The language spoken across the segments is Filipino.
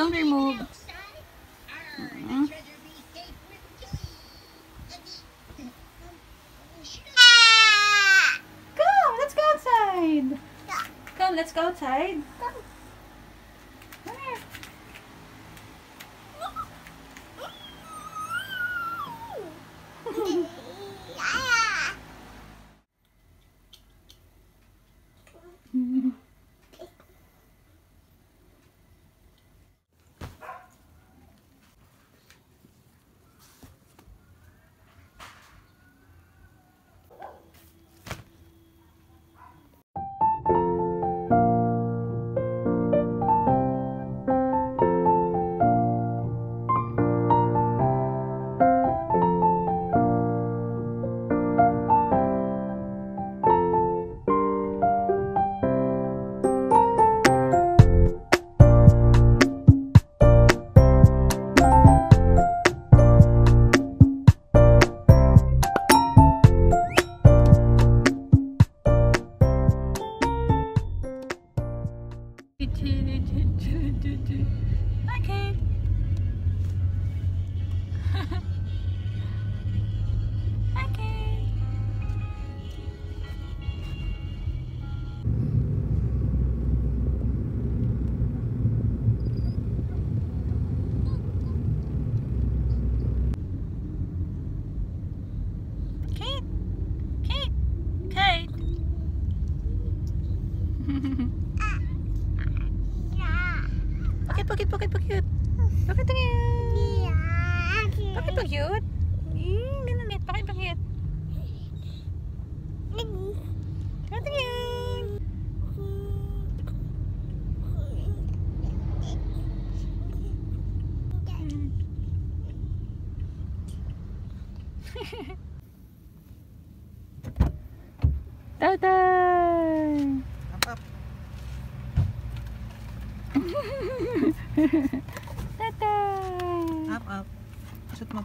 don't remove. Come, let's go outside. Come, let's go outside. Come. Come here. Okay. Okay. Kate. Kate. Kate. Bakit pa cute? Bakit pa cute? Bakit pa cute? Ganun ulit. Bakit pa cute? Bakit pa cute? Tatay! Tatay! Up. Shoot mo.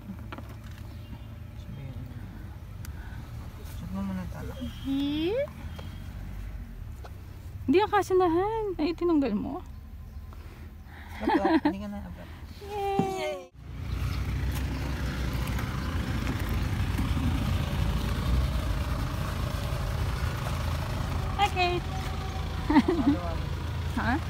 Shoot mo muna tala. Hindi ang kasanahan. Ay, tinanggal mo. Up. Hindi ka na up. Yay! Okay. Ha?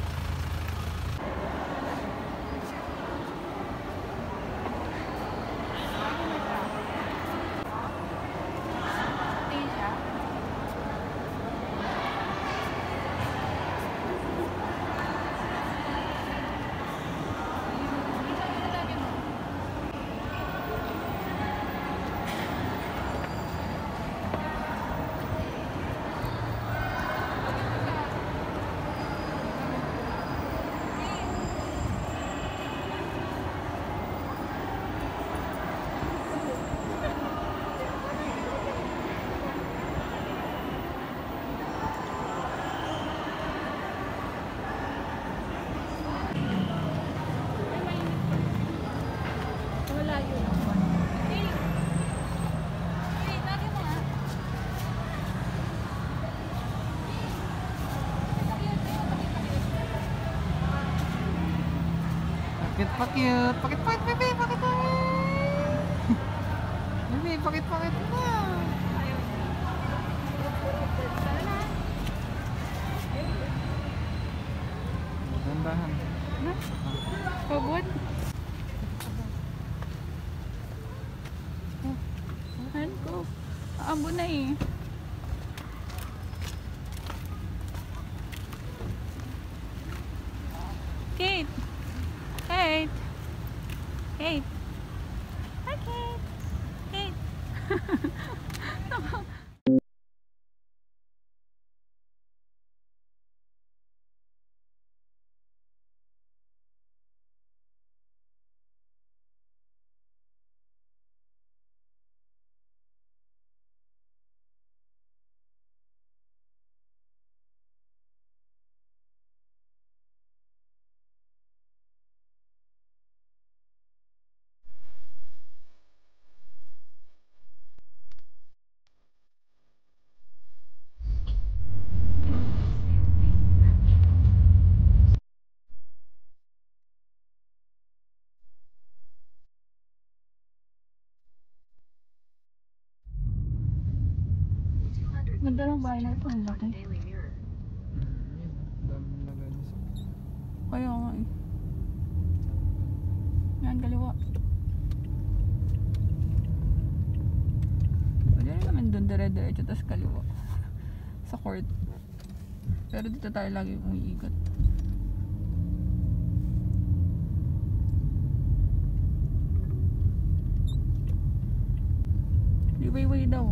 Pakit. Pakit, baby. Pakit. Baby, pakit na. Gandahan. Pabot? Ano ko? Abo na eh. Kate! Kate! Kate! Hi, Kate! Kate! Ganda ng bahay na ito. Ang laki. Yun, daming lagay niya sa... Kaya nga eh. Yan, kaliwa. Pwede rin naman doon dire-diretso tas kaliwa. Sa court. Pero dito tayo lagi umiikot. Liwayway daw.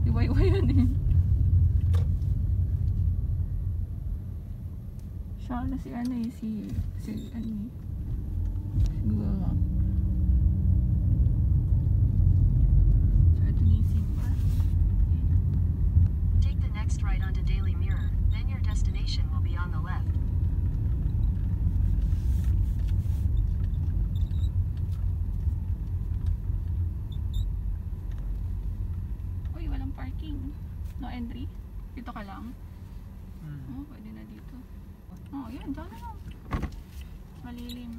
Liwayway yan eh. Siya na si ano eh. Si ano eh. Siguro. So ito na yung sigma. Take the next right onto Daily Mirror, then your destination will be on the left. Uy, walang parking. No entry. Dito ka lang. Hmm. Oh, pwede na dito. Oh, yan. Diyan na lang. Malilim.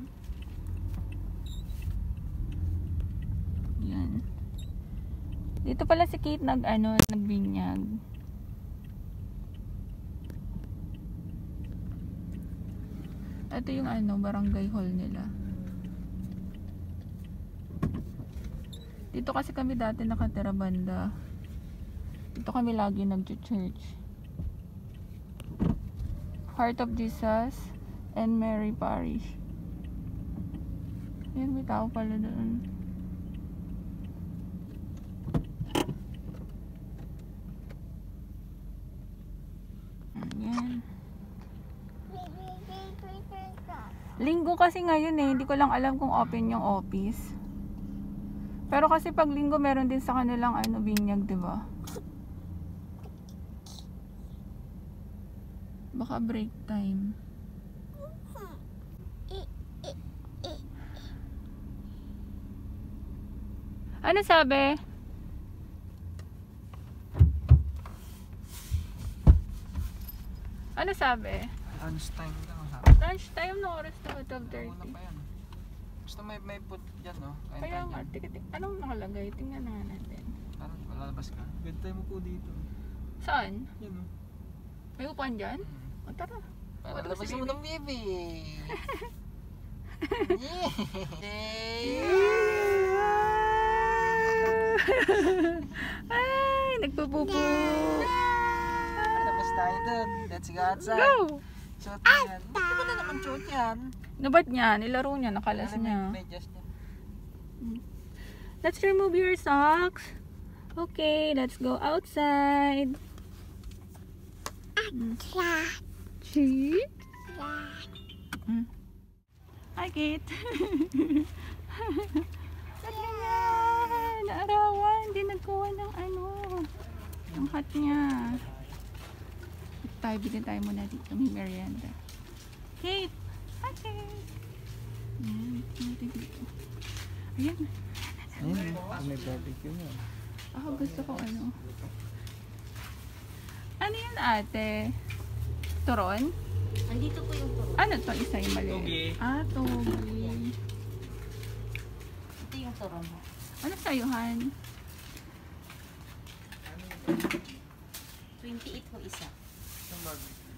Yan. Dito pala si Kate nagbinyag. Ito yung barangay hall nila. Dito kasi kami dati nakatira banda. Dito kami lagi nag-church. Heart of Jesus and Mary Parish. Yan, may tao pala doon. Ayan. Linggo kasi ngayon eh, hindi ko lang alam kung open yung office. Pero kasi pag linggo meron din sa kanilang binyag, 'di ba? Baka break time. Ano sabi? Ano sabi? Lunch time lang ha. Lunch time na oras na 12:30. Una pa yan. Basta may food dyan, no? Kaya nga, anong nakalagay? Tingnan na natin. Parang lalabas ka. Gantay mo po dito. Saan? Yan, no? May upuan dyan? O tara. Para Wala labas si mo baby. ng baby. Ay, nagpupupo. Labas tayo dun. Let's go outside. Go! Suot mo yan. Bakit mo na naman suot yan? Nabat niya? Nilaro niya, nakalas Ano, niya. may just niya. Let's remove your socks. Okay, let's go outside. See? Hi, Kate. Sabi niya, naarawan. Hindi nagkuha ng ng hat niya. Bigyan tayo muna dito. May merienda. Kate! Hi, Kate! Ayan, dito. Ayan. Ayun, may barbecue mo. Ako gusto ko Ano yun, ate? Turon? Andito po yung turon. Ano to? Isa yung mali. Togi. Togi. Ito yung turon mo. Ano sa'yo, Han? 28 po isa. Yung barbecue.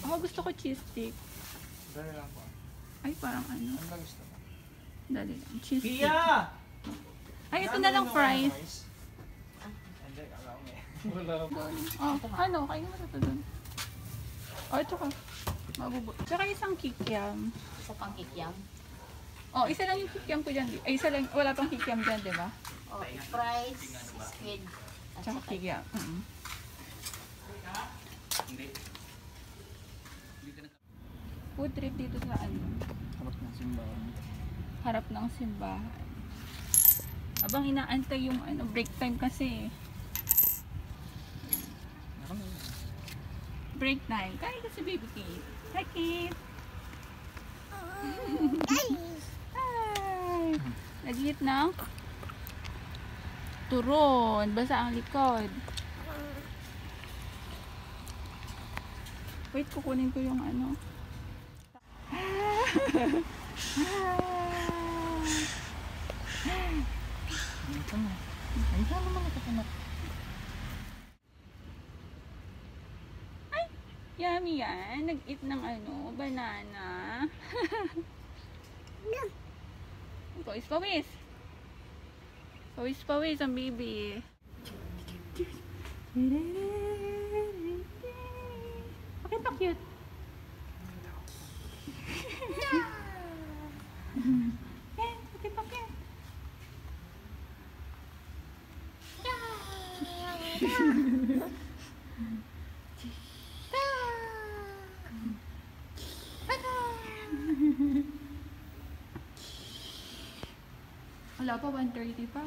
Ako gusto ko cheese stick. Dali lang po. Ay, parang Ano ba gusto mo? Dali lang. Cheese stick. Kia! Ay, ito na lang fries. Hindi, alam mo eh. Wala pa. Kain mo na ito dun. Ito ka. Mabubuo. Tsaka isang kikiam. Isa pang kikyam. Isa lang yung kikiam ko dyan. Ay, isa lang. Wala pang kikiam dyan, di ba? Fries, squid, at Tsaka saka kikiam. Food trip dito sa Harap ng simbahan. harap ng simbahan. Abang inaantay yung break time kasi. Break time. Kain ka si baby Kate. Hi, Kate. Hi. Nag-eat ng turon. Basa ang likod. Wait, kukunin ko yung Ito na. Ay, saan naman ito na? Yummy yan. Nag-eat ng ano, banana. Pawis, pawis. Pawis, pawis ang baby. Bakit pa cute? Bakit pa cute? Wala pa, 1:30 pa.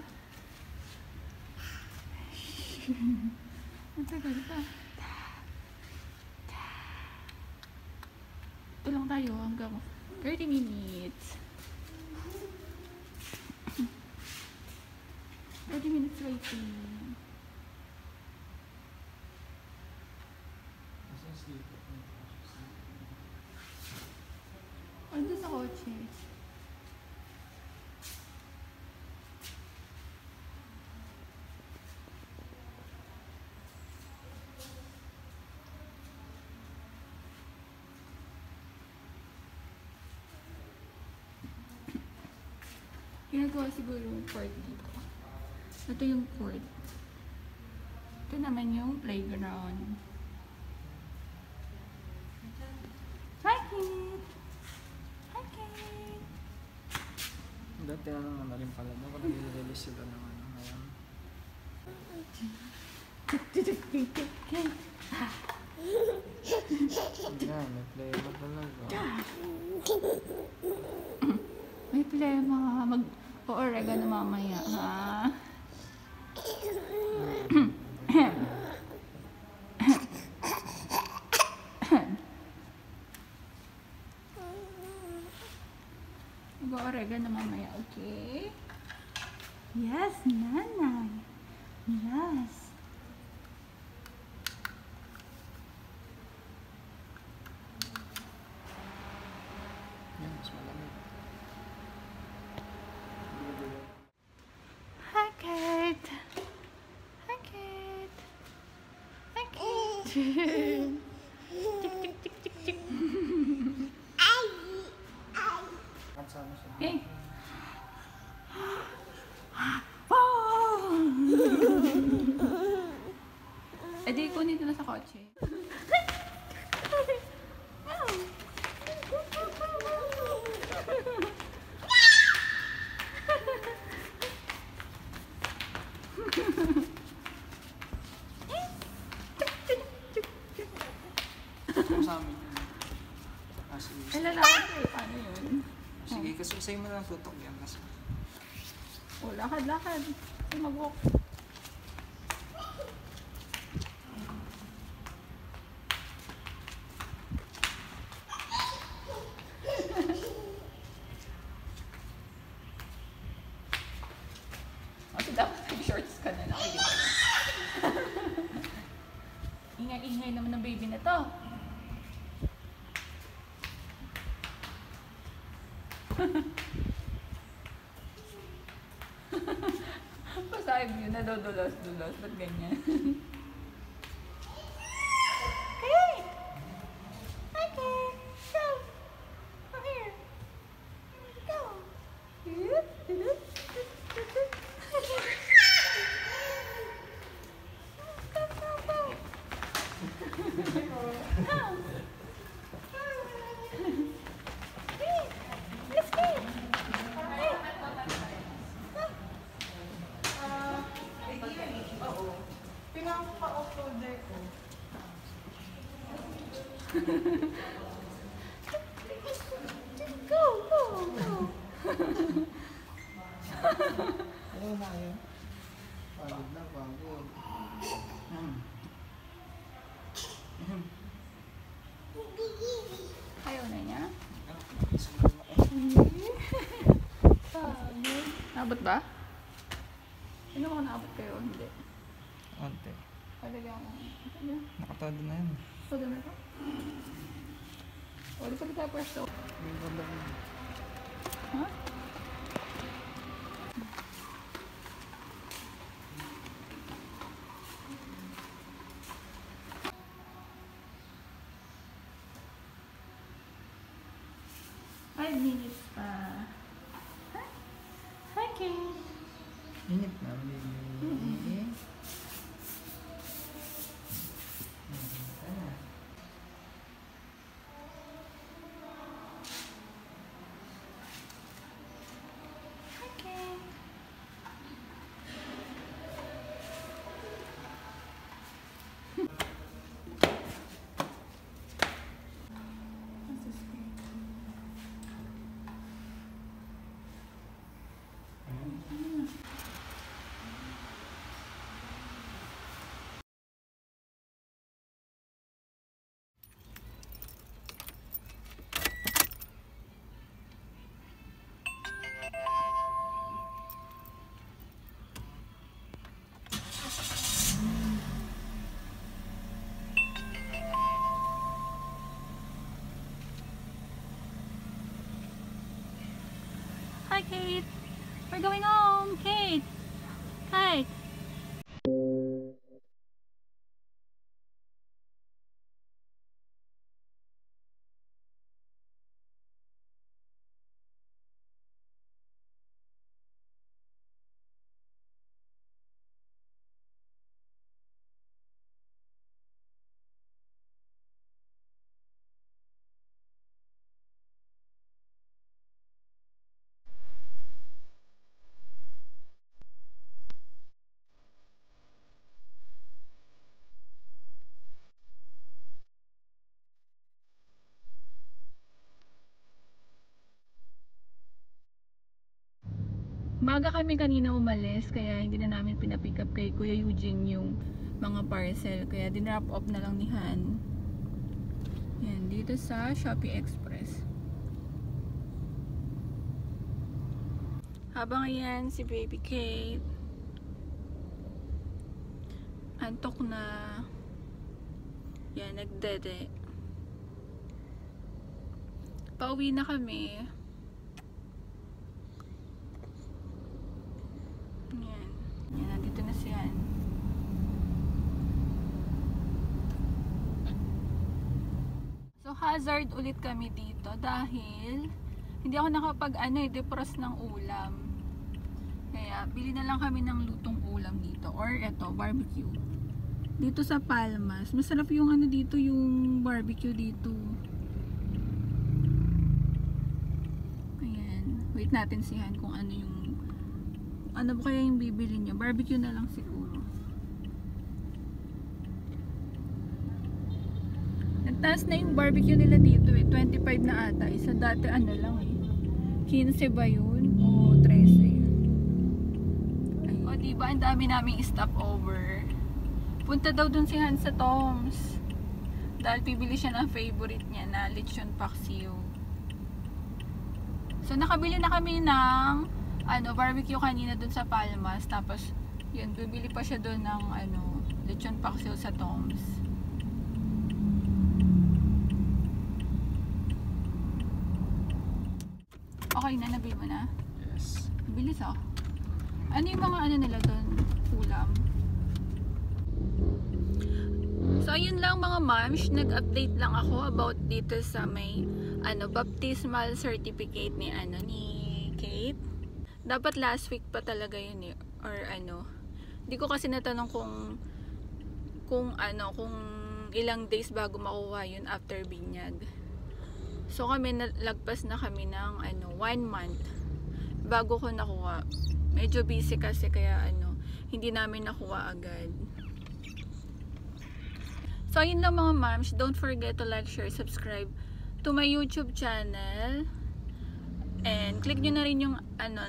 Ang tagal pa. Ito lang tayo hanggang 30 minutes. 30 minutes waiting. Ando sa kotse. Ginagawa siguro yung court dito. Ito yung court. Ito naman yung playground. Hi, kid! Hi, kid! Dati na rin pala. Doon ko nag-release sila ng ano ngayon. Yan, may play mo talaga. May plema. Mag-o-orega na mamaya, ha? Mag-o-orega na mamaya, okay? Yes, nanay. Yes. Yan, mas malamig. Hi, Kate. Hi, Kate. Hi, Kate. Tik, tik, tik, tik, tik. At sama siya. Okay. Oh! Eh di kunin nila sa kotse. Kung sa amin yun. Sige. Ay, lalaki. Paano yun? Sige, kasi sa'yo mo lang tutok yan. Mas Oh, lakad, lakad. Ay, mag-walk. Kasi dapat nag-shorts ka na. Nakikita mo. Ingay-ingay naman ng baby na to. Pasayag yun, nadodulas-dulas. Ba't ganyan? Okay! Okay! Go! Come here! Go! Go, go, go! Hey! Let's go! Hey! Pinaka-uploader ko. Go, go, go! ayaw na yun. Pagod na, pagod. Ayaw na niya? Naabot ba? Ano ko naabot kayo? Hindi. Ante. Palagyan ko. Nakatodo na yun. Todo na ito? Wala pa rin tayo pwesto. Ha? Hi, Kate. We're going home. Kate. Kate. Maga kami kanina umalis, kaya hindi na namin pinapick up kay Kuya Eugene yung mga parcel. Kaya dinrap off na lang ni Han. Yan, dito sa Shopee Express. Habang ayan, si Baby Kate antok na. Yan, nagdede. Pauwi na kami. Yan. Yan, nandito na si Han. So, hazard ulit kami dito dahil hindi ako defrost ng ulam. Kaya, bili na lang kami ng lutong ulam dito. Or, eto, barbecue. Dito sa Palmas. Masarap yung dito, yung barbecue dito. Ayan. Wait natin si Han kung ano yung ano ba kaya yung bibili niya? Barbecue na lang siguro. Nagtaas na yung barbecue nila dito eh. 25 na ata. Isa dati lang eh. 15 ba yun? O 13? Ay, o diba ang dami naming stopover. Punta daw dun si Han sa Tom's. Dahil pibili siya ng favorite niya na lechon paksiw. So nakabili na kami ng barbecue kanina dun sa Palmas. Tapos, yun, bibili pa siya dun ng, lechon paksiw sa Tom's. Okay na, nabili mo na? Yes. Bilis ah. Ano yung mga nila dun? Ulam? So, ayun lang mga moms. Nag-update lang ako about dito sa may, baptismal certificate ni, ni Kate. Dapat last week pa talaga yun eh. Or hindi ko kasi natanong kung ilang days bago makuha yun after binyag. So kami nalagpas na kami ng 1 month bago ko nakuha. Medyo busy kasi kaya hindi namin nakuha agad. So yun lang mga moms. Don't forget to like, share, subscribe to my YouTube channel. And click nyo na rin yung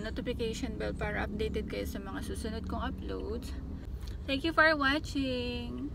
notification bell para updated kayo sa mga susunod kong uploads. Thank you for watching!